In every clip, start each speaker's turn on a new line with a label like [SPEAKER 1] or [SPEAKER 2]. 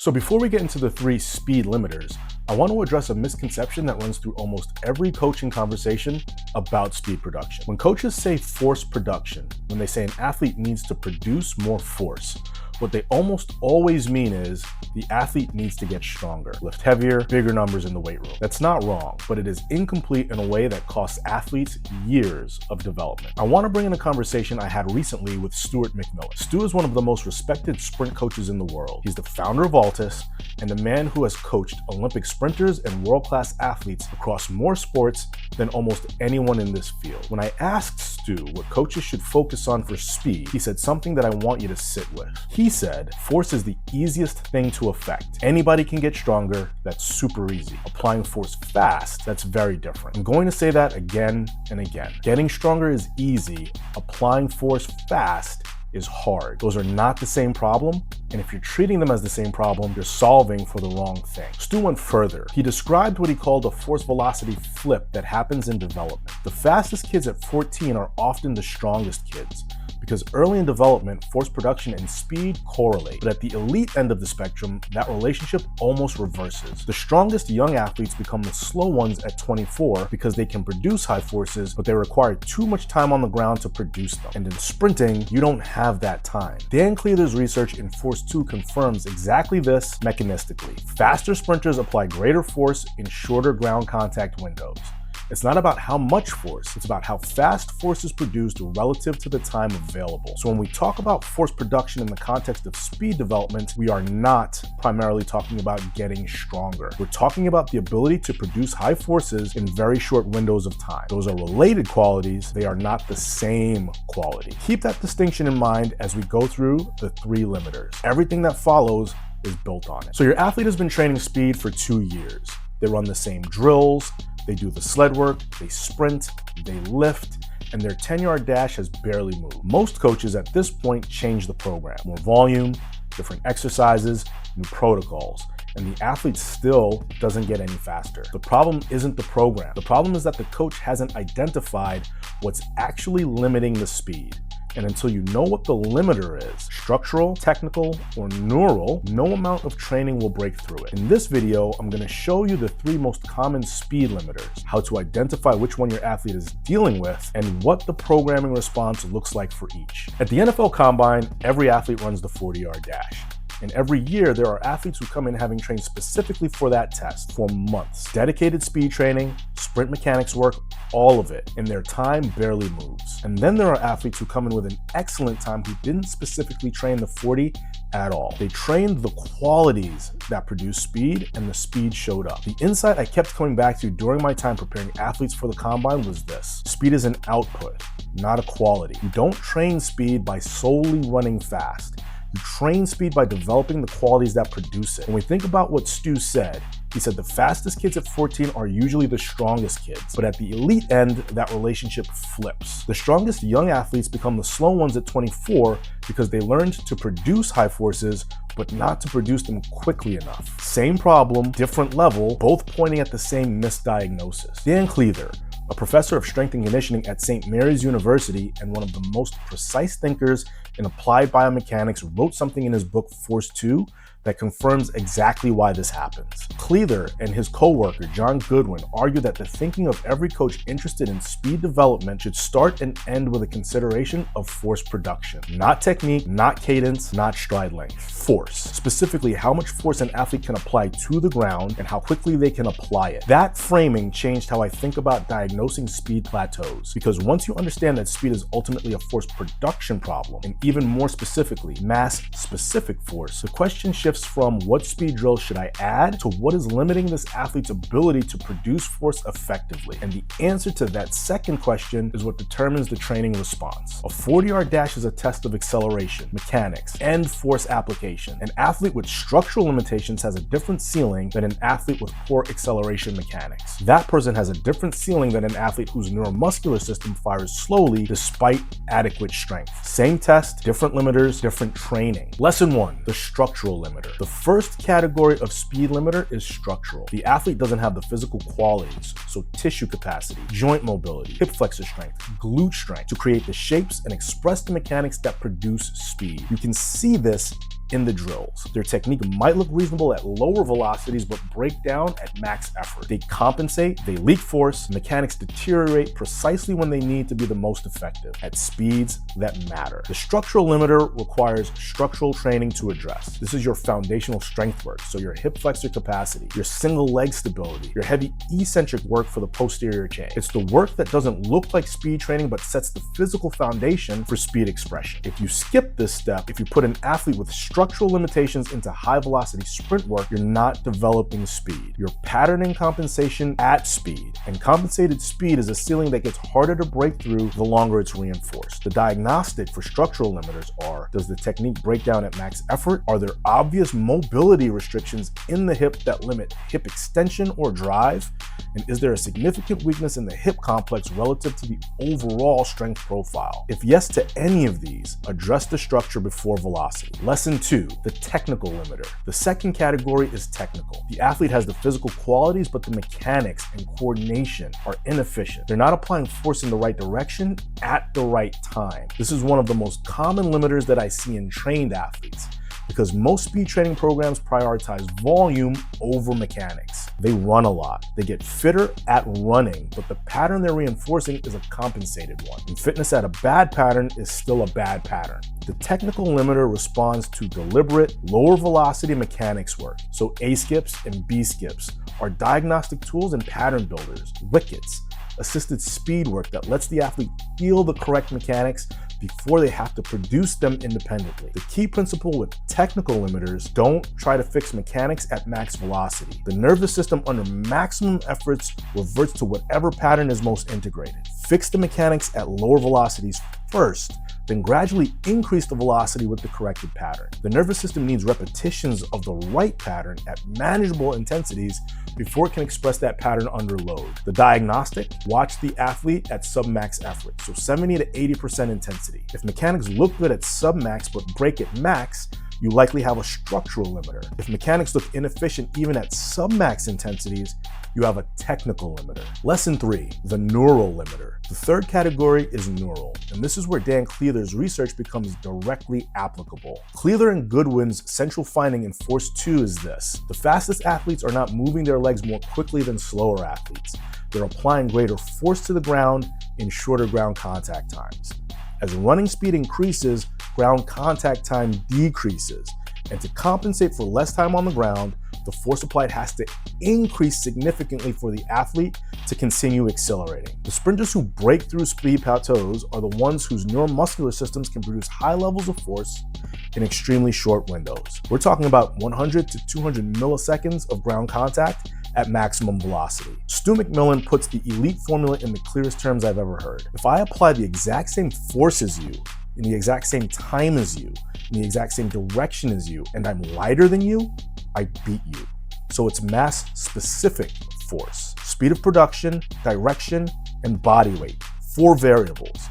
[SPEAKER 1] So before we get into the 3 speed limiters, I want to address a misconception that runs through almost every coaching conversation about speed production. When coaches say force production, when they say an athlete needs to produce more force, what they almost always mean is the athlete needs to get stronger, lift heavier, bigger numbers in the weight room. That's not wrong, but it is incomplete in a way that costs athletes years of development. I want to bring in a conversation I had recently with Stuart McMillan. Stu is one of the most respected sprint coaches in the world. He's the founder of Altus and the man who has coached Olympic sprinters and world-class athletes across more sports than almost anyone in this field. When I asked Stu what coaches should focus on for speed, he said something that I want you to sit with. He said, force is the easiest thing to affect. Anybody can get stronger, that's super easy. Applying force fast, that's very different. I'm going to say that again and again. Getting stronger is easy, applying force fast is hard. Those are not the same problem, and if you're treating them as the same problem, you're solving for the wrong thing. Stu went further. He described what he called a force velocity flip that happens in development. The fastest kids at 14 are often the strongest kids, because early in development, force production and speed correlate. But at the elite end of the spectrum, that relationship almost reverses. The strongest young athletes become the slow ones at 24 because they can produce high forces, but they require too much time on the ground to produce them. And in sprinting, you don't have that time. Dan Cleather's research in Force 2 confirms exactly this mechanistically. Faster sprinters apply greater force in shorter ground contact windows. It's not about how much force, it's about how fast force is produced relative to the time available. So when we talk about force production in the context of speed development, we are not primarily talking about getting stronger. We're talking about the ability to produce high forces in very short windows of time. Those are related qualities, they are not the same quality. Keep that distinction in mind as we go through the 3 limiters. Everything that follows is built on it. So your athlete has been training speed for 2 years. They run the same drills, they do the sled work, they sprint, they lift, and their 10-yard dash has barely moved. Most coaches at this point change the program. More volume, different exercises, new protocols, and the athlete still doesn't get any faster. The problem isn't the program. The problem is that the coach hasn't identified what's actually limiting the speed. And until you know what the limiter is, structural, technical, or neural, no amount of training will break through it. In this video, I'm going to show you the 3 most common speed limiters, how to identify which one your athlete is dealing with, and what the programming response looks like for each. At the NFL Combine, every athlete runs the 40-yard dash. And every year, there are athletes who come in having trained specifically for that test for months. Dedicated speed training, sprint mechanics work, all of it, and their time barely moves. And then there are athletes who come in with an excellent time who didn't specifically train the 40 at all. They trained the qualities that produce speed, and the speed showed up. The insight I kept coming back to during my time preparing athletes for the Combine was this: speed is an output, not a quality. You don't train speed by solely running fast. You train speed by developing the qualities that produce it. When we think about what Stu said, he said the fastest kids at 14 are usually the strongest kids, but at the elite end, that relationship flips. The strongest young athletes become the slow ones at 24 because they learned to produce high forces, but not to produce them quickly enough. Same problem, different level, both pointing at the same misdiagnosis. Dan Cleather, a professor of strength and conditioning at St. Mary's University and one of the most precise thinkers in applied biomechanics, wrote something in his book Force 2 that confirms exactly why this happens. Cleather and his co-worker John Goodwin argue that the thinking of every coach interested in speed development should start and end with a consideration of force production. Not technique, not cadence, not stride length. Force. Specifically, how much force an athlete can apply to the ground and how quickly they can apply it. That framing changed how I think about diagnosing speed plateaus, because once you understand that speed is ultimately a force production problem, and even more specifically, mass-specific force, the question shifts from what speed drill should I add to what is limiting this athlete's ability to produce force effectively. And the answer to that second question is what determines the training response. A 40-yard dash is a test of acceleration, mechanics, and force application. An athlete with structural limitations has a different ceiling than an athlete with poor acceleration mechanics. That person has a different ceiling than an athlete whose neuromuscular system fires slowly despite adequate strength. Same test, different limiters, different training. Lesson 1, the structural limiter. The first category of speed limiter is structural. The athlete doesn't have the physical qualities, so tissue capacity, joint mobility, hip flexor strength, glute strength, to create the shapes and express the mechanics that produce speed. You can see this in the drills. Their technique might look reasonable at lower velocities, but break down at max effort. They compensate, they leak force, mechanics deteriorate precisely when they need to be the most effective, at speeds that matter. The structural limiter requires structural training to address. This is your foundational strength work, so your hip flexor capacity, your single leg stability, your heavy eccentric work for the posterior chain. It's the work that doesn't look like speed training, but sets the physical foundation for speed expression. If you skip this step, if you put an athlete with structural limitations into high velocity sprint work, you're not developing speed. You're patterning compensation at speed, and compensated speed is a ceiling that gets harder to break through the longer it's reinforced. The diagnostic for structural limiters are: does the technique break down at max effort? Are there obvious mobility restrictions in the hip that limit hip extension or drive? And is there a significant weakness in the hip complex relative to the overall strength profile? If yes to any of these, address the structure before velocity. Lesson 2, the technical limiter. The second category is technical. The athlete has the physical qualities, but the mechanics and coordination are inefficient. They're not applying force in the right direction at the right time. This is one of the most common limiters that I see in trained athletes, because most speed training programs prioritize volume over mechanics. They run a lot. They get fitter at running, but the pattern they're reinforcing is a compensated one. And fitness at a bad pattern is still a bad pattern. The technical limiter responds to deliberate, lower velocity mechanics work. So A skips and B skips are diagnostic tools and pattern builders. Wickets, assisted speed work that lets the athlete feel the correct mechanics before they have to produce them independently. The key principle with technical limiters: don't try to fix mechanics at max velocity. The nervous system under maximum efforts reverts to whatever pattern is most integrated. Fix the mechanics at lower velocities first, then gradually increase the velocity with the corrected pattern. The nervous system needs repetitions of the right pattern at manageable intensities before it can express that pattern under load. The diagnostic: watch the athlete at submax effort, so 70 to 80% intensity. If mechanics look good at submax but break at max, you likely have a structural limiter. If mechanics look inefficient even at submax intensities, you have a technical limiter. Lesson 3, the neural limiter. The third category is neural, and this is where Dan Cleather's research becomes directly applicable. Cleather and Goodwin's central finding in Force 2 is this: the fastest athletes are not moving their legs more quickly than slower athletes. They're applying greater force to the ground in shorter ground contact times. As running speed increases, ground contact time decreases. And to compensate for less time on the ground, the force applied has to increase significantly for the athlete to continue accelerating. The sprinters who break through speed plateaus are the ones whose neuromuscular systems can produce high levels of force in extremely short windows. We're talking about 100 to 200 milliseconds of ground contact at maximum velocity. Stuart McMillan puts the elite formula in the clearest terms I've ever heard. If I apply the exact same force as you, in the exact same time as you, in the exact same direction as you, and I'm lighter than you, I beat you. So it's mass-specific force: speed of production, direction, and body weight. 4 variables.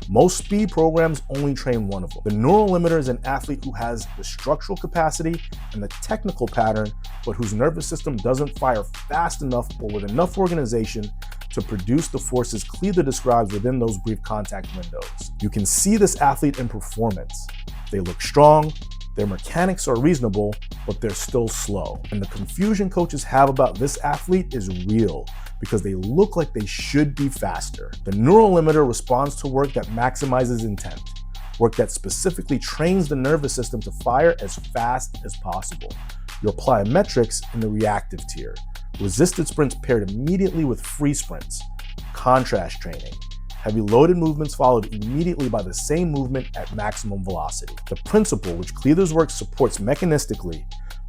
[SPEAKER 1] Most speed programs only train one of them. The neural limiter is an athlete who has the structural capacity and the technical pattern, but whose nervous system doesn't fire fast enough or with enough organization to produce the forces Cleather describes within those brief contact windows. You can see this athlete in performance. They look strong, their mechanics are reasonable, but they're still slow. And the confusion coaches have about this athlete is real, because they look like they should be faster. The neural limiter responds to work that maximizes intent, work that specifically trains the nervous system to fire as fast as possible. You apply metrics in the reactive tier: resisted sprints paired immediately with free sprints, contrast training, heavy loaded movements followed immediately by the same movement at maximum velocity. The principle, which Cleather's work supports mechanistically: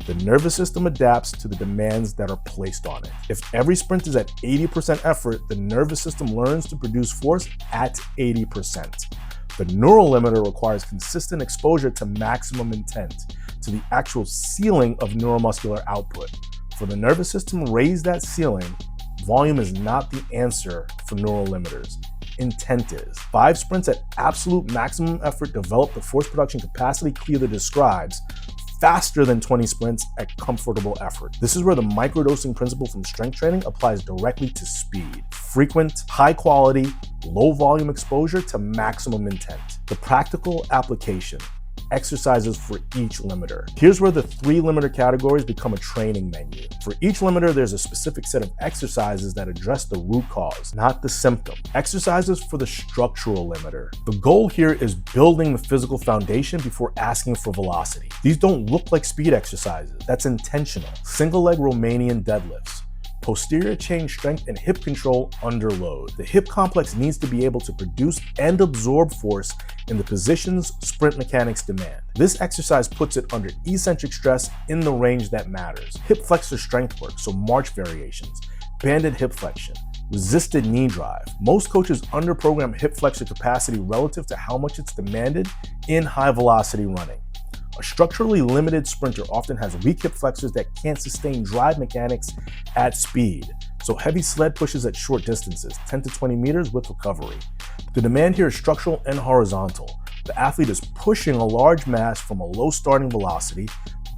[SPEAKER 1] the nervous system adapts to the demands that are placed on it. If every sprint is at 80% effort, the nervous system learns to produce force at 80%. The neural limiter requires consistent exposure to maximum intent, to the actual ceiling of neuromuscular output. For the nervous system to raise that ceiling, volume is not the answer for neural limiters. Intent is. 5 sprints at absolute maximum effort develop the force production capacity Cleather describes, faster than 20 sprints at comfortable effort. This is where the microdosing principle from strength training applies directly to speed. Frequent, high quality, low volume exposure to maximum intent. The practical application: exercises for each limiter. Here's where the 3 limiter categories become a training menu. For each limiter, there's a specific set of exercises that address the root cause, not the symptom. Exercises for the structural limiter. The goal here is building the physical foundation before asking for velocity. These don't look like speed exercises. That's intentional. Single leg Romanian deadlifts. Posterior chain strength and hip control under load. The hip complex needs to be able to produce and absorb force in the positions sprint mechanics demand. This exercise puts it under eccentric stress in the range that matters. Hip flexor strength work, so march variations, banded hip flexion, resisted knee drive. Most coaches underprogram hip flexor capacity relative to how much it's demanded in high velocity running. A structurally limited sprinter often has weak hip flexors that can't sustain drive mechanics at speed, so heavy sled pushes at short distances, 10 to 20 meters with recovery. The demand here is structural and horizontal. The athlete is pushing a large mass from a low starting velocity,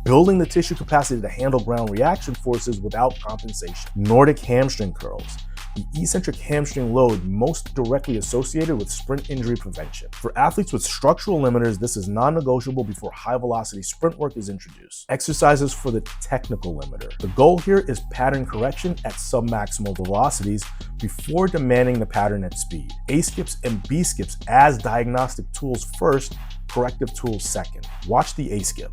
[SPEAKER 1] building the tissue capacity to handle ground reaction forces without compensation. Nordic hamstring curls. The eccentric hamstring load most directly associated with sprint injury prevention. For athletes with structural limiters, this is non-negotiable before high-velocity sprint work is introduced. Exercises for the technical limiter. The goal here is pattern correction at submaximal velocities before demanding the pattern at speed. A skips and B skips as diagnostic tools first, corrective tools second. Watch the A skip.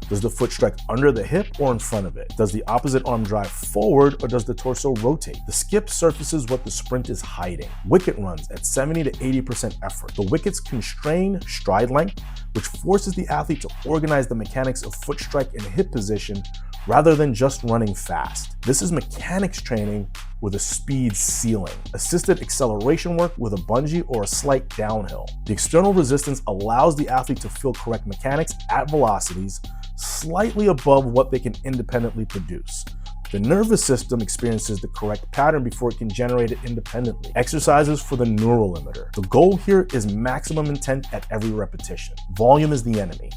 [SPEAKER 1] Does the foot strike under the hip or in front of it? Does the opposite arm drive forward or does the torso rotate? The skip surfaces what the sprint is hiding. Wicket runs at 70 to 80% effort. The wickets constrain stride length, which forces the athlete to organize the mechanics of foot strike and hip position rather than just running fast. This is mechanics training with a speed ceiling. Assisted acceleration work with a bungee or a slight downhill. The external resistance allows the athlete to feel correct mechanics at velocities slightly above what they can independently produce. The nervous system experiences the correct pattern before it can generate it independently. Exercises for the neural limiter. The goal here is maximum intent at every repetition. Volume is the enemy.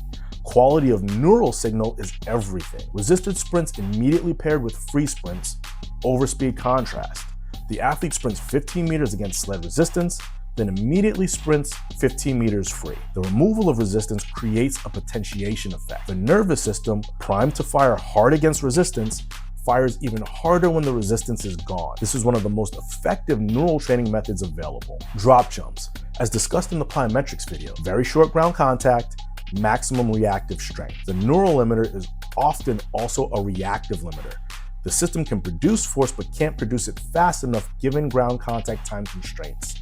[SPEAKER 1] Quality of neural signal is everything. Resisted sprints immediately paired with free sprints, overspeed contrast. The athlete sprints 15 meters against sled resistance, then immediately sprints 15 meters free. The removal of resistance creates a potentiation effect. The nervous system, primed to fire hard against resistance, fires even harder when the resistance is gone. This is one of the most effective neural training methods available. Drop jumps. As discussed in the plyometrics video, very short ground contact, maximum reactive strength. The neural limiter is often also a reactive limiter. The system can produce force but can't produce it fast enough given ground contact time constraints.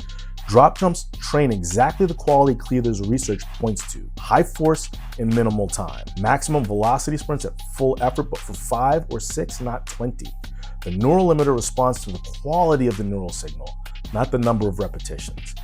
[SPEAKER 1] Drop jumps train exactly the quality Cleather's research points to: high force in minimal time. Maximum velocity sprints at full effort, but for 5 or 6, not 20. The neural limiter responds to the quality of the neural signal, not the number of repetitions.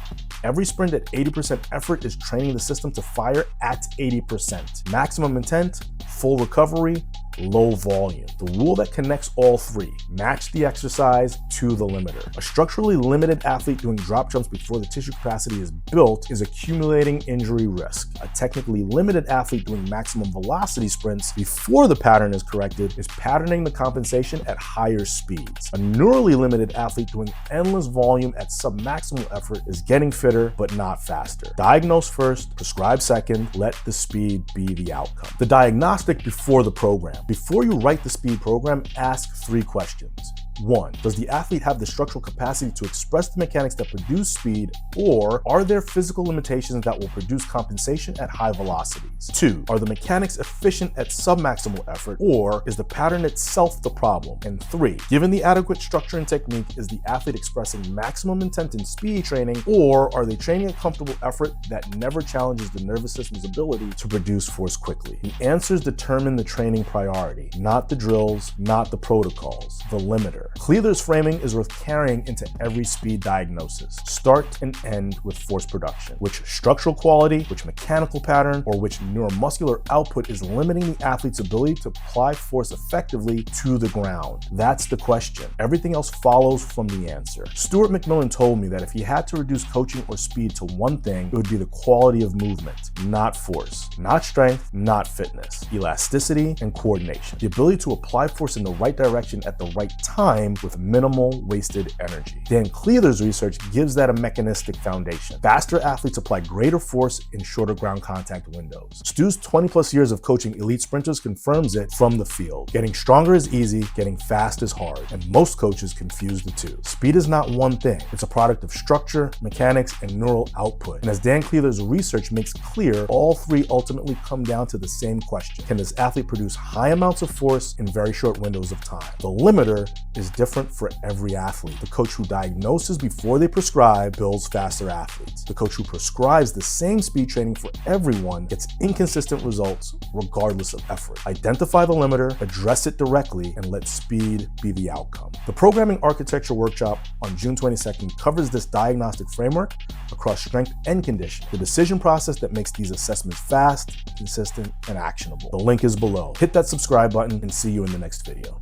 [SPEAKER 1] Every sprint at 80% effort is training the system to fire at 80%. Maximum intent, full recovery, low volume. The rule that connects all three: match the exercise to the limiter. A structurally limited athlete doing drop jumps before the tissue capacity is built is accumulating injury risk. A technically limited athlete doing maximum velocity sprints before the pattern is corrected is patterning the compensation at higher speeds. A neurally limited athlete doing endless volume at submaximal effort is getting fitter but not faster. Diagnose first, prescribe second, let the speed be the outcome. The diagnostic before the program. Before you write the speed program, ask 3 questions. 1. Does the athlete have the structural capacity to express the mechanics that produce speed, or are there physical limitations that will produce compensation at high velocities? 2. Are the mechanics efficient at submaximal effort, or is the pattern itself the problem? And 3. Given the adequate structure and technique, is the athlete expressing maximum intent in speed training, or are they training a comfortable effort that never challenges the nervous system's ability to produce force quickly? The answers determine the training priority, not the drills, not the protocols, the limiter. Cleather's framing is worth carrying into every speed diagnosis. Start and end with force production. Which structural quality, which mechanical pattern, or which neuromuscular output is limiting the athlete's ability to apply force effectively to the ground? That's the question. Everything else follows from the answer. Stuart McMillan told me that if he had to reduce coaching or speed to one thing, it would be the quality of movement, not force, not strength, not fitness, elasticity, and coordination. The ability to apply force in the right direction at the right time time with minimal wasted energy. Dan Cleather's research gives that a mechanistic foundation. Faster athletes apply greater force in shorter ground contact windows. Stu's 20+ years of coaching elite sprinters confirms it from the field. Getting stronger is easy, getting fast is hard, and most coaches confuse the two. Speed is not one thing. It's a product of structure, mechanics, and neural output. And as Dan Cleather's research makes clear, all three ultimately come down to the same question. Can this athlete produce high amounts of force in very short windows of time? The limiter is different for every athlete. The coach who diagnoses before they prescribe builds faster athletes. The coach who prescribes the same speed training for everyone gets inconsistent results regardless of effort. Identify the limiter, address it directly, and let speed be the outcome. The Programming Architecture Workshop on June 22nd covers this diagnostic framework across strength and condition, the decision process that makes these assessments fast, consistent, and actionable. The link is below. Hit that subscribe button and see you in the next video.